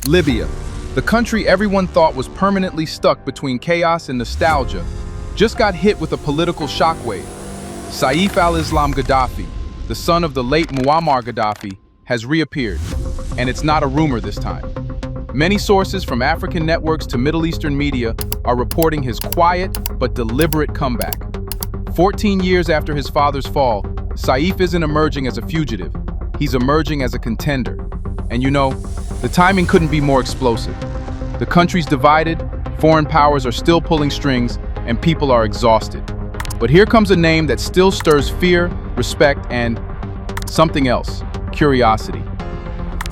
Libya, the country everyone thought was permanently stuck between chaos and nostalgia, just got hit with a political shockwave. Saif al-Islam Gaddafi, the son of the late Muammar Gaddafi, has reappeared, and it's not a rumor this time. Many sources from African networks to Middle Eastern media are reporting his quiet but deliberate comeback. 14 years after his father's fall, Saif isn't emerging as a fugitive, he's emerging as a contender. And you know, the timing couldn't be more explosive. The country's divided, foreign powers are still pulling strings, and people are exhausted. But here comes a name that still stirs fear, respect, and something else: curiosity.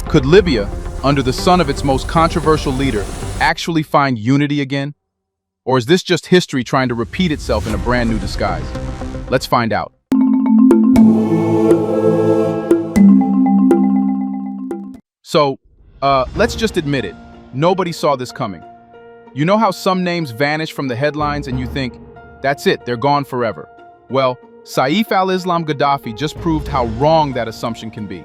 Could Libya, under the son of its most controversial leader, actually find unity again? Or is this just history trying to repeat itself in a brand new disguise? Let's find out. So, let's just admit it. Nobody saw this coming. You know how some names vanish from the headlines and you think, that's it, they're gone forever? Well, Saif al-Islam Gaddafi just proved how wrong that assumption can be.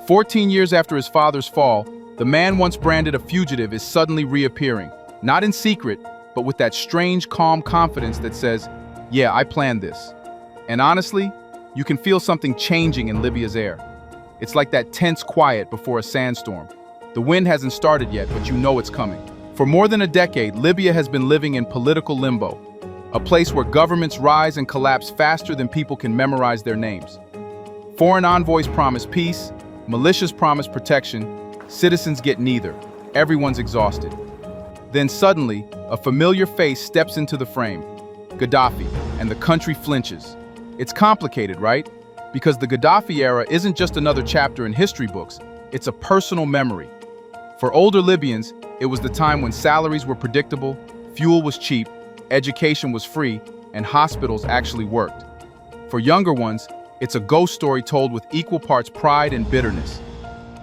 14 years after his father's fall, the man once branded a fugitive is suddenly reappearing, not in secret, but with that strange, calm confidence that says, yeah, I planned this. And honestly, you can feel something changing in Libya's air. It's like that tense quiet before a sandstorm. The wind hasn't started yet, but you know it's coming. For more than a decade, Libya has been living in political limbo, a place where governments rise and collapse faster than people can memorize their names. Foreign envoys promise peace, militias promise protection, citizens get neither. Everyone's exhausted. Then suddenly, a familiar face steps into the frame, Gaddafi, and the country flinches. It's complicated, right? Because the Gaddafi era isn't just another chapter in history books, it's a personal memory. For older Libyans, it was the time when salaries were predictable, fuel was cheap, education was free, and hospitals actually worked. For younger ones, it's a ghost story told with equal parts pride and bitterness.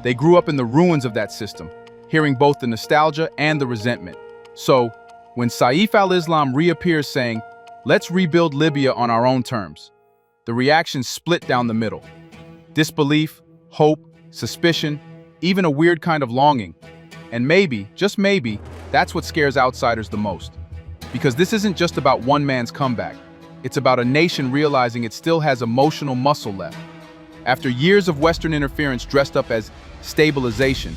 They grew up in the ruins of that system, hearing both the nostalgia and the resentment. So, when Saif al-Islam reappears saying, let's rebuild Libya on our own terms, the reactions split down the middle. Disbelief, hope, suspicion, even a weird kind of longing. And maybe, just maybe, that's what scares outsiders the most. Because this isn't just about one man's comeback. It's about a nation realizing it still has emotional muscle left. After years of Western interference dressed up as stabilization,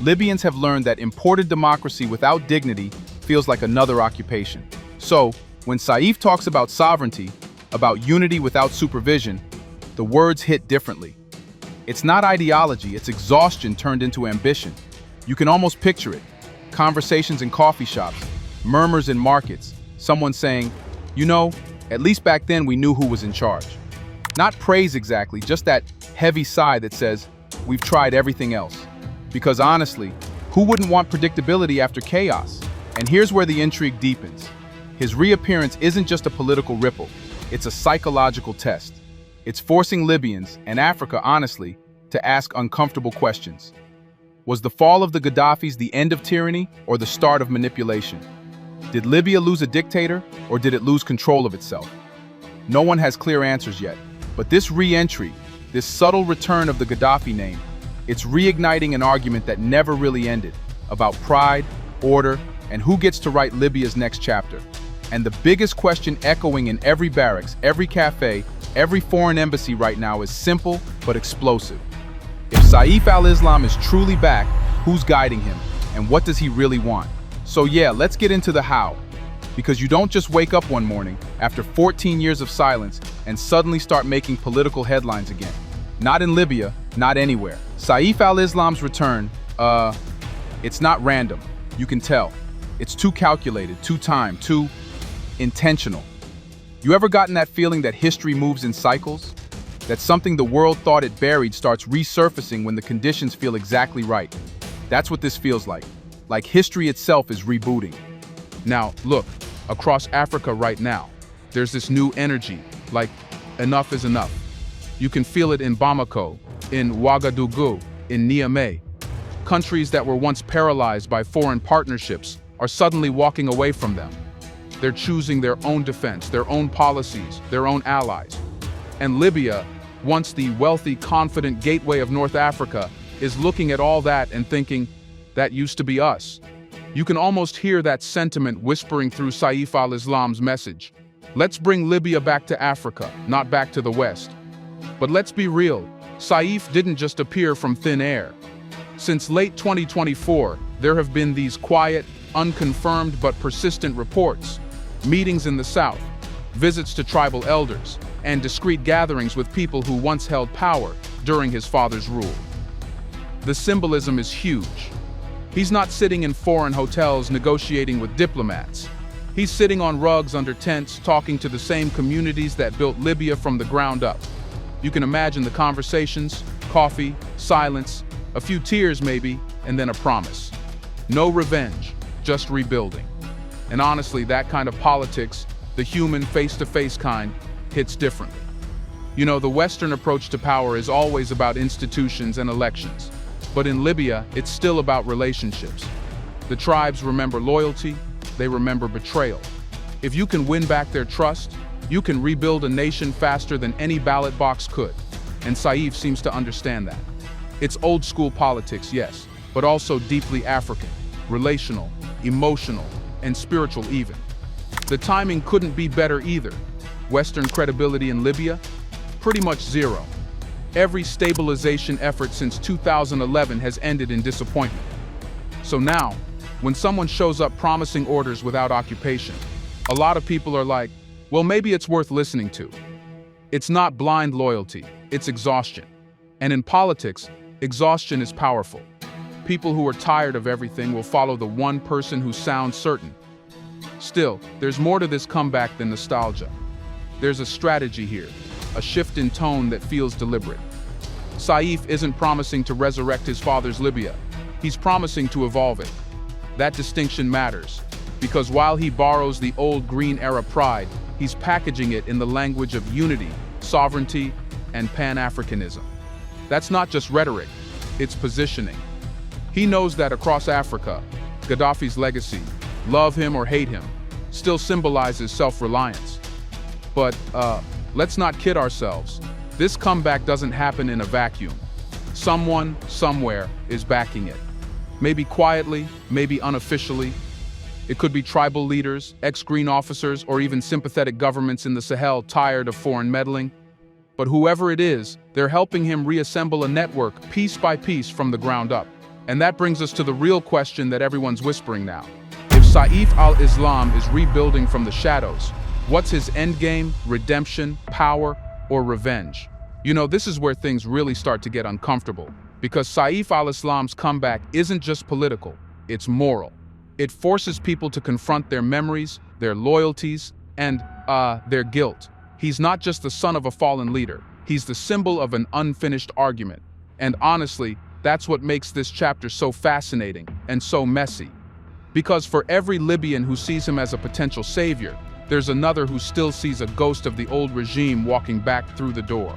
Libyans have learned that imported democracy without dignity feels like another occupation. So, when Saif talks about sovereignty, about unity without supervision, the words hit differently. It's not ideology, it's exhaustion turned into ambition. You can almost picture it. Conversations in coffee shops, murmurs in markets, someone saying, you know, at least back then we knew who was in charge. Not praise exactly, just that heavy sigh that says, we've tried everything else. Because honestly, who wouldn't want predictability after chaos? And here's where the intrigue deepens. His reappearance isn't just a political ripple, it's a psychological test. It's forcing Libyans, and Africa honestly, to ask uncomfortable questions. Was the fall of the Gaddafis the end of tyranny or the start of manipulation? Did Libya lose a dictator or did it lose control of itself? No one has clear answers yet, but this re-entry, this subtle return of the Gaddafi name, it's reigniting an argument that never really ended, about pride, order, and who gets to write Libya's next chapter. And the biggest question echoing in every barracks, every cafe, every foreign embassy right now is simple but explosive. If Saif al-Islam is truly back, who's guiding him? And what does he really want? So yeah, let's get into the how. Because you don't just wake up one morning after 14 years of silence and suddenly start making political headlines again. Not in Libya, not anywhere. Saif al-Islam's return, it's not random. You can tell. It's too calculated, too timed, too intentional. You ever gotten that feeling that history moves in cycles? That something the world thought it buried starts resurfacing when the conditions feel exactly right. That's what this feels like. Like history itself is rebooting. Now, look, across Africa right now, there's this new energy, like enough is enough. You can feel it in Bamako, in Ouagadougou, in Niamey. Countries that were once paralyzed by foreign partnerships are suddenly walking away from them. They're choosing their own defense, their own policies, their own allies. And Libya, once the wealthy, confident gateway of North Africa, is looking at all that and thinking, That used to be us. You can almost hear that sentiment whispering through Saif al-Islam's message. Let's bring Libya back to Africa, not back to the West. But let's be real, Saif didn't just appear from thin air. Since late 2024, there have been these quiet, unconfirmed but persistent reports, meetings in the south, visits to tribal elders, and discreet gatherings with people who once held power during his father's rule. The symbolism is huge. He's not sitting in foreign hotels negotiating with diplomats. He's sitting on rugs under tents talking to the same communities that built Libya from the ground up. You can imagine the conversations, coffee, silence, a few tears maybe, and then a promise. No revenge, just rebuilding. And honestly, that kind of politics, the human face-to-face kind, hits differently. You know, the Western approach to power is always about institutions and elections. But in Libya, it's still about relationships. The tribes remember loyalty, they remember betrayal. If you can win back their trust, you can rebuild a nation faster than any ballot box could. And Saif seems to understand that. It's old-school politics, yes, but also deeply African, relational, emotional, and spiritual even. The timing couldn't be better either. Western credibility in Libya? Pretty much zero. Every stabilization effort since 2011 has ended in disappointment. So now, when someone shows up promising orders without occupation, a lot of people are like, well, maybe it's worth listening to. It's not blind loyalty, it's exhaustion. And in politics, exhaustion is powerful. People who are tired of everything will follow the one person who sounds certain. Still, there's more to this comeback than nostalgia. There's a strategy here, a shift in tone that feels deliberate. Saif isn't promising to resurrect his father's Libya. He's promising to evolve it. That distinction matters, because while he borrows the old Green-era pride, he's packaging it in the language of unity, sovereignty, and Pan-Africanism. That's not just rhetoric, it's positioning. He knows that across Africa, Gaddafi's legacy, love him or hate him, still symbolizes self-reliance. But, let's not kid ourselves. This comeback doesn't happen in a vacuum. Someone, somewhere, is backing it. Maybe quietly, maybe unofficially. It could be tribal leaders, ex-Green officers, or even sympathetic governments in the Sahel tired of foreign meddling. But whoever it is, they're helping him reassemble a network piece by piece from the ground up. And that brings us to the real question that everyone's whispering now. If Saif al-Islam is rebuilding from the shadows, what's his endgame, redemption, power, or revenge? You know, this is where things really start to get uncomfortable, because Saif al-Islam's comeback isn't just political, it's moral. It forces people to confront their memories, their loyalties, and, their guilt. He's not just the son of a fallen leader, he's the symbol of an unfinished argument. And honestly, that's what makes this chapter so fascinating and so messy. Because for every Libyan who sees him as a potential savior, there's another who still sees a ghost of the old regime walking back through the door.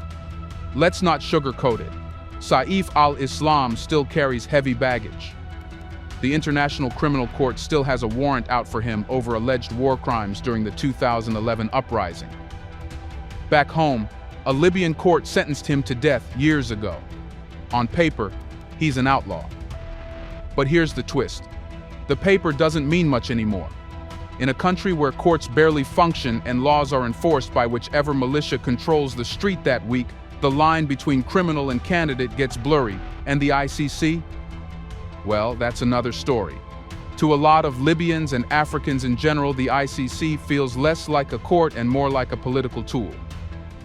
Let's not sugarcoat it. Saif al-Islam still carries heavy baggage. The International Criminal Court still has a warrant out for him over alleged war crimes during the 2011 uprising. Back home, a Libyan court sentenced him to death years ago. On paper, he's an outlaw. But here's the twist. The paper doesn't mean much anymore. In a country where courts barely function and laws are enforced by whichever militia controls the street that week, the line between criminal and candidate gets blurry. And the ICC? Well, that's another story. To a lot of Libyans and Africans in general, the ICC feels less like a court and more like a political tool.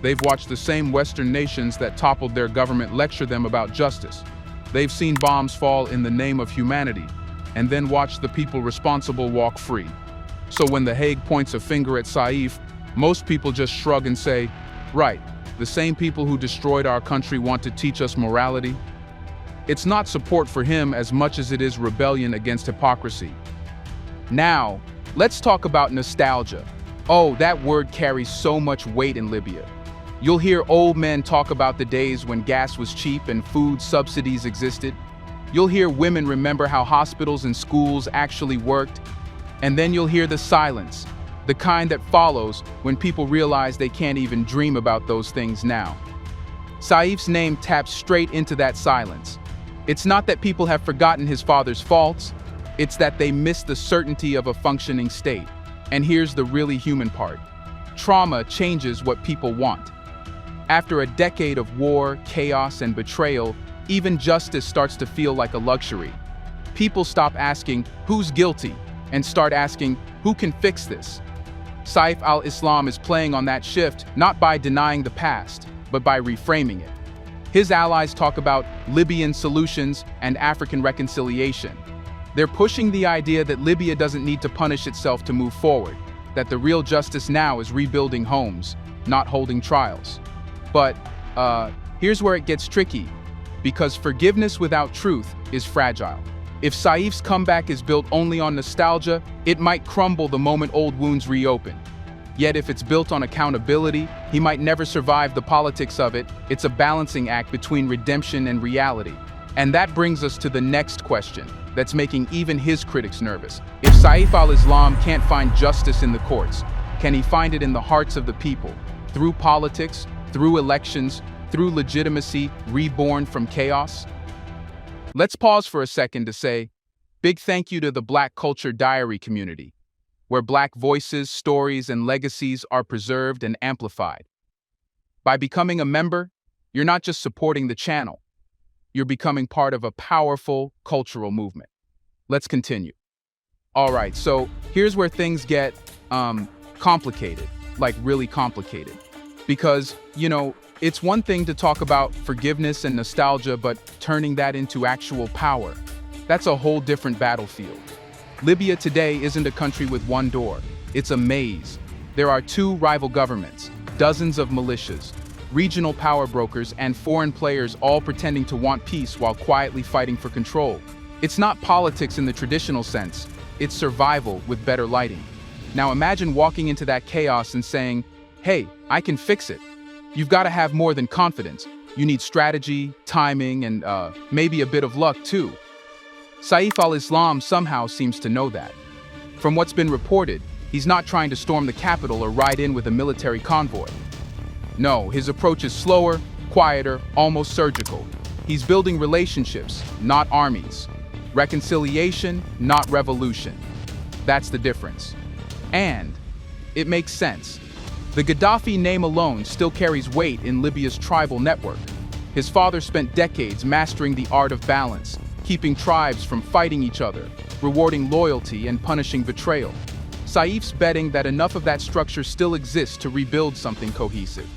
They've watched the same Western nations that toppled their government lecture them about justice. They've seen bombs fall in the name of humanity, and then watched the people responsible walk free. So when The Hague points a finger at Saif, most people just shrug and say, right, the same people who destroyed our country want to teach us morality? It's not support for him as much as it is rebellion against hypocrisy. Now, let's talk about nostalgia. Oh, that word carries so much weight in Libya. You'll hear old men talk about the days when gas was cheap and food subsidies existed. You'll hear women remember how hospitals and schools actually worked. And then you'll hear the silence, the kind that follows when people realize they can't even dream about those things now. Saif's name taps straight into that silence. It's not that people have forgotten his father's faults, it's that they miss the certainty of a functioning state. And here's the really human part. Trauma changes what people want. After a decade of war, chaos, and betrayal, even justice starts to feel like a luxury. People stop asking, who's guilty, and start asking, who can fix this? Saif al-Islam is playing on that shift, not by denying the past, but by reframing it. His allies talk about Libyan solutions and African reconciliation. They're pushing the idea that Libya doesn't need to punish itself to move forward, that the real justice now is rebuilding homes, not holding trials. But, here's where it gets tricky, because forgiveness without truth is fragile. If Saif's comeback is built only on nostalgia, it might crumble the moment old wounds reopen. Yet if it's built on accountability, he might never survive the politics of it. It's a balancing act between redemption and reality. And that brings us to the next question that's making even his critics nervous. If Saif al-Islam can't find justice in the courts, can he find it in the hearts of the people? Through politics, through elections, through legitimacy reborn from chaos? Let's pause for a second to say, big thank you to the Black Culture Diary community, where Black voices, stories, and legacies are preserved and amplified. By becoming a member, you're not just supporting the channel, you're becoming part of a powerful cultural movement. Let's continue. All right, so here's where things get complicated, like really complicated. Because, it's one thing to talk about forgiveness and nostalgia, but turning that into actual power, that's a whole different battlefield. Libya today isn't a country with one door, it's a maze. There are two rival governments, dozens of militias, regional power brokers, and foreign players all pretending to want peace while quietly fighting for control. It's not politics in the traditional sense, it's survival with better lighting. Now imagine walking into that chaos and saying, hey, I can fix it. You've got to have more than confidence. You need strategy, timing, and maybe a bit of luck too. Saif al-Islam somehow seems to know that. From what's been reported, he's not trying to storm the capital or ride in with a military convoy. No, his approach is slower, quieter, almost surgical. He's building relationships, not armies. Reconciliation, not revolution. That's the difference. And it makes sense. The Gaddafi name alone still carries weight in Libya's tribal network. His father spent decades mastering the art of balance, keeping tribes from fighting each other, rewarding loyalty and punishing betrayal. Saif's betting that enough of that structure still exists to rebuild something cohesive.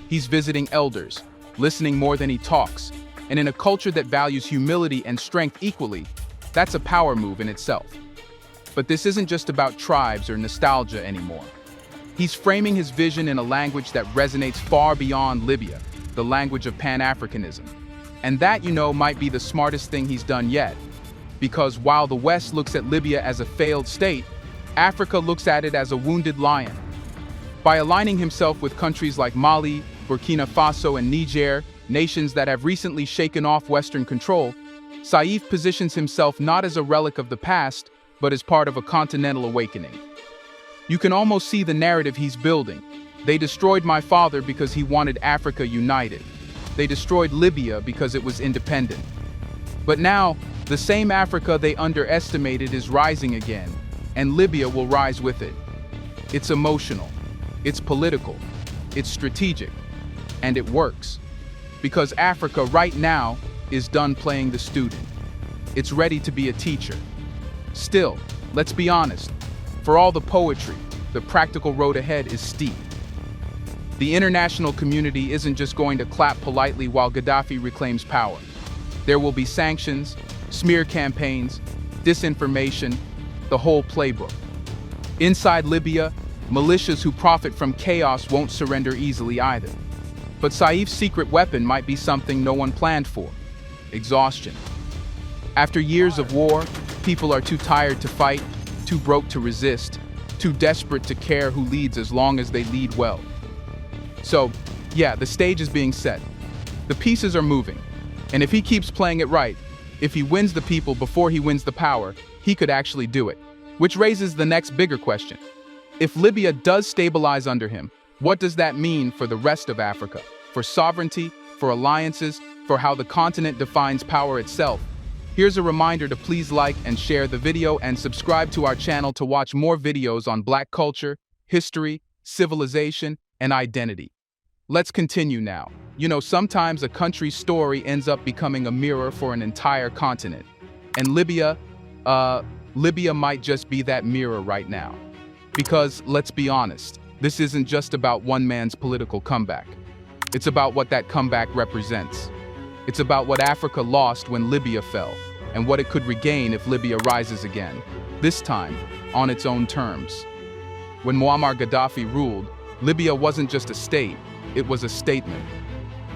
He's visiting elders, listening more than he talks, and in a culture that values humility and strength equally, that's a power move in itself. But this isn't just about tribes or nostalgia anymore. He's framing his vision in a language that resonates far beyond Libya, the language of Pan-Africanism. And that, might be the smartest thing he's done yet. Because while the West looks at Libya as a failed state, Africa looks at it as a wounded lion. By aligning himself with countries like Mali, Burkina Faso, and Niger, nations that have recently shaken off Western control, Saif positions himself not as a relic of the past, but as part of a continental awakening. You can almost see the narrative he's building. They destroyed my father because he wanted Africa united. They destroyed Libya because it was independent. But now, the same Africa they underestimated is rising again, and Libya will rise with it. It's emotional, it's political, it's strategic, and it works. Because Africa right now is done playing the student. It's ready to be a teacher. Still, let's be honest, for all the poetry, the practical road ahead is steep. The international community isn't just going to clap politely while Gaddafi reclaims power. There will be sanctions, smear campaigns, disinformation, the whole playbook. Inside Libya, militias who profit from chaos won't surrender easily either. But Saif's secret weapon might be something no one planned for: exhaustion. After years of war, people are too tired to fight, too broke to resist, too desperate to care who leads as long as they lead well. So, yeah, the stage is being set. The pieces are moving. And if he keeps playing it right, if he wins the people before he wins the power, he could actually do it. Which raises the next bigger question. If Libya does stabilize under him, what does that mean for the rest of Africa? For sovereignty, for alliances, for how the continent defines power itself. Here's a reminder to please like and share the video and subscribe to our channel to watch more videos on Black culture, history, civilization, and identity. Let's continue now. Sometimes a country's story ends up becoming a mirror for an entire continent. And Libya might just be that mirror right now. Because, let's be honest, this isn't just about one man's political comeback. It's about what that comeback represents. It's about what Africa lost when Libya fell, and what it could regain if Libya rises again, this time on its own terms. When Muammar Gaddafi ruled, Libya wasn't just a state, it was a statement.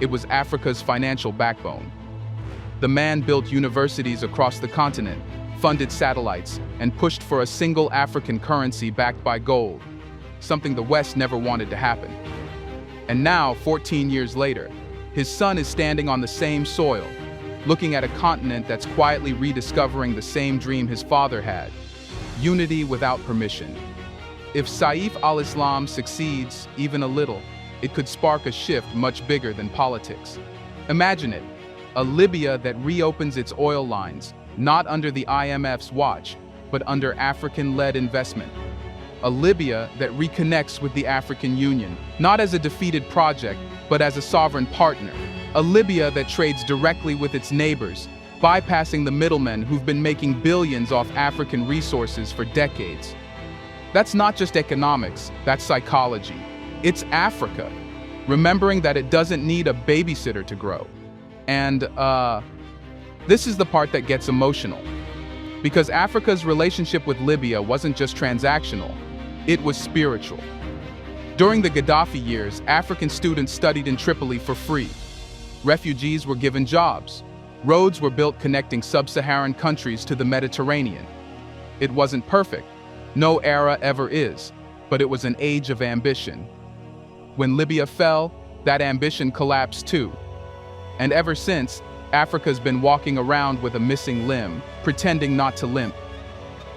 It was Africa's financial backbone. The man built universities across the continent, funded satellites, and pushed for a single African currency backed by gold, something the West never wanted to happen. And now, 14 years later, his son is standing on the same soil, looking at a continent that's quietly rediscovering the same dream his father had: unity without permission. If Saif al-Islam succeeds even a little, it could spark a shift much bigger than politics. Imagine it, a Libya that reopens its oil lines, not under the IMF's watch, but under African-led investment. A Libya that reconnects with the African Union, not as a defeated project, but as a sovereign partner. A Libya that trades directly with its neighbors, bypassing the middlemen who've been making billions off African resources for decades. That's not just economics, that's psychology. It's Africa, remembering that it doesn't need a babysitter to grow. And, this is the part that gets emotional. Because Africa's relationship with Libya wasn't just transactional, it was spiritual. During the Gaddafi years, African students studied in Tripoli for free. Refugees were given jobs. Roads were built connecting sub-Saharan countries to the Mediterranean. It wasn't perfect. No era ever is, but it was an age of ambition. When Libya fell, that ambition collapsed too. And ever since, Africa's been walking around with a missing limb, pretending not to limp.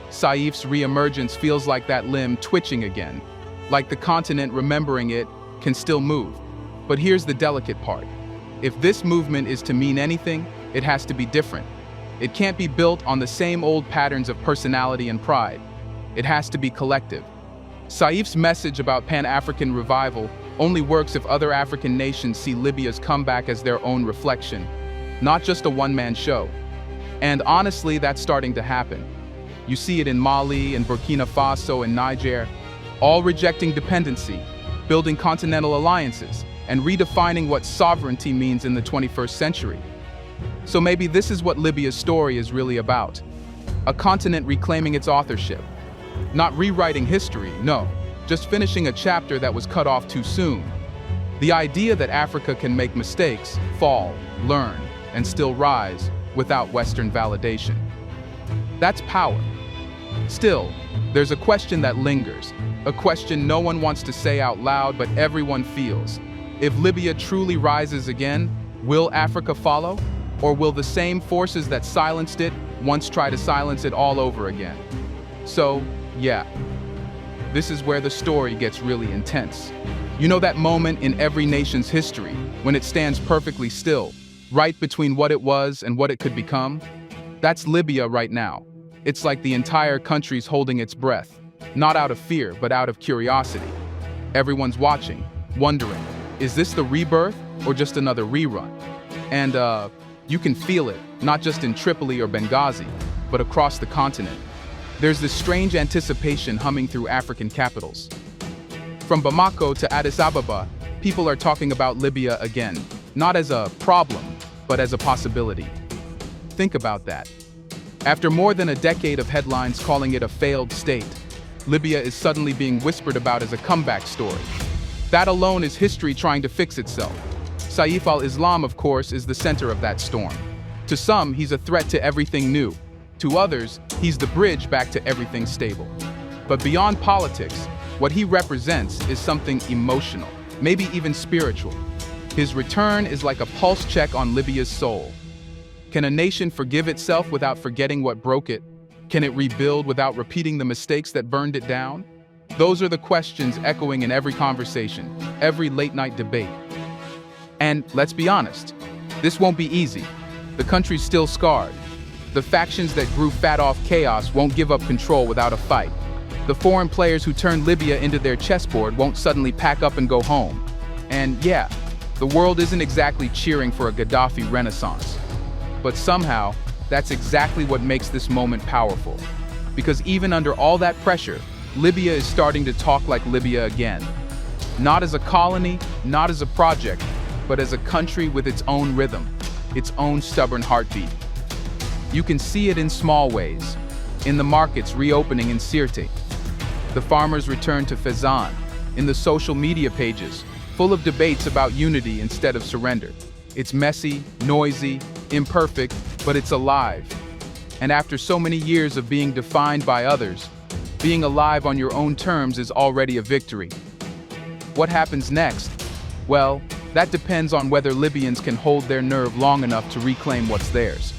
Saif's reemergence feels like that limb twitching again, like the continent remembering it can still move. But here's the delicate part. If this movement is to mean anything, it has to be different. It can't be built on the same old patterns of personality and pride. It has to be collective. Saif's message about Pan-African revival only works if other African nations see Libya's comeback as their own reflection, not just a one-man show. And honestly, that's starting to happen. You see it in Mali and Burkina Faso and Niger, all rejecting dependency, building continental alliances, and redefining what sovereignty means in the 21st century. So maybe this is what Libya's story is really about. A continent reclaiming its authorship. Not rewriting history, no, just finishing a chapter that was cut off too soon. The idea that Africa can make mistakes, fall, learn, and still rise without Western validation. That's power. Still, there's a question that lingers, a question no one wants to say out loud but everyone feels. If Libya truly rises again, will Africa follow? Or will the same forces that silenced it once try to silence it all over again? So, yeah, this is where the story gets really intense. You know that moment in every nation's history when it stands perfectly still, right between what it was and what it could become? That's Libya right now. It's like the entire country's holding its breath, not out of fear, but out of curiosity. Everyone's watching, wondering, is this the rebirth or just another rerun? And you can feel it, not just in Tripoli or Benghazi, but across the continent. There's this strange anticipation humming through African capitals. From Bamako to Addis Ababa, people are talking about Libya again, not as a problem, but as a possibility. Think about that. After more than a decade of headlines calling it a failed state, Libya is suddenly being whispered about as a comeback story. That alone is history trying to fix itself. Saif al-Islam, of course, is the center of that storm. To some, he's a threat to everything new. To others, he's the bridge back to everything stable. But beyond politics, what he represents is something emotional, maybe even spiritual. His return is like a pulse check on Libya's soul. Can a nation forgive itself without forgetting what broke it? Can it rebuild without repeating the mistakes that burned it down? Those are the questions echoing in every conversation, every late-night debate. And let's be honest, This won't be easy. The country's still scarred. The factions that grew fat off chaos won't give up control without a fight. The foreign players who turned Libya into their chessboard won't suddenly pack up and go home. And yeah, the world isn't exactly cheering for a Gaddafi renaissance. But somehow, that's exactly what makes this moment powerful. Because even under all that pressure, Libya is starting to talk like Libya again. Not as a colony, not as a project, but as a country with its own rhythm, its own stubborn heartbeat. You can see it in small ways, in the markets reopening in Sirte, the farmers return to Fezzan, in the social media pages, full of debates about unity instead of surrender. It's messy, noisy, imperfect, but it's alive. And after so many years of being defined by others, being alive on your own terms is already a victory. What happens next? Well, that depends on whether Libyans can hold their nerve long enough to reclaim what's theirs.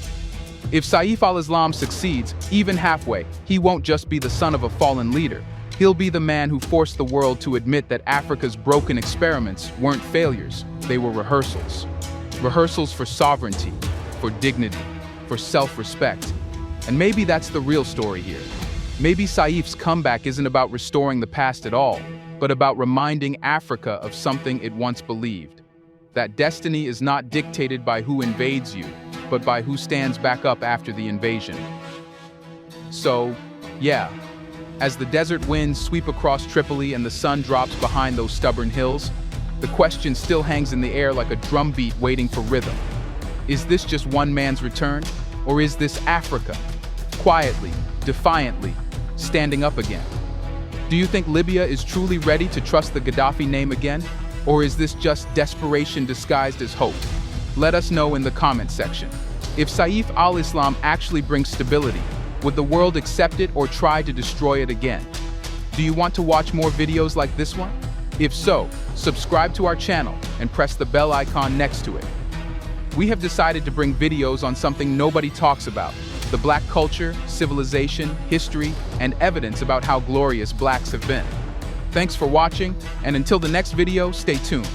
If Saif al-Islam succeeds, even halfway, he won't just be the son of a fallen leader. He'll be the man who forced the world to admit that Africa's broken experiments weren't failures, they were rehearsals. Rehearsals for sovereignty, for dignity, for self-respect. And maybe that's the real story here. Maybe Saif's comeback isn't about restoring the past at all, but about reminding Africa of something it once believed. That destiny is not dictated by who invades you, but by who stands back up after the invasion. So, yeah, as the desert winds sweep across Tripoli and the sun drops behind those stubborn hills, the question still hangs in the air like a drumbeat waiting for rhythm. Is this just one man's return? Or is this Africa, quietly, defiantly, standing up again? Do you think Libya is truly ready to trust the Gaddafi name again? Or is this just desperation disguised as hope? Let us know in the comment section. If Saif al-Islam actually brings stability, would the world accept it or try to destroy it again? Do you want to watch more videos like this one? If so, subscribe to our channel and press the bell icon next to it. We have decided to bring videos on something nobody talks about: the Black culture, civilization, history, and evidence about how glorious Blacks have been. Thanks for watching, and until the next video, stay tuned.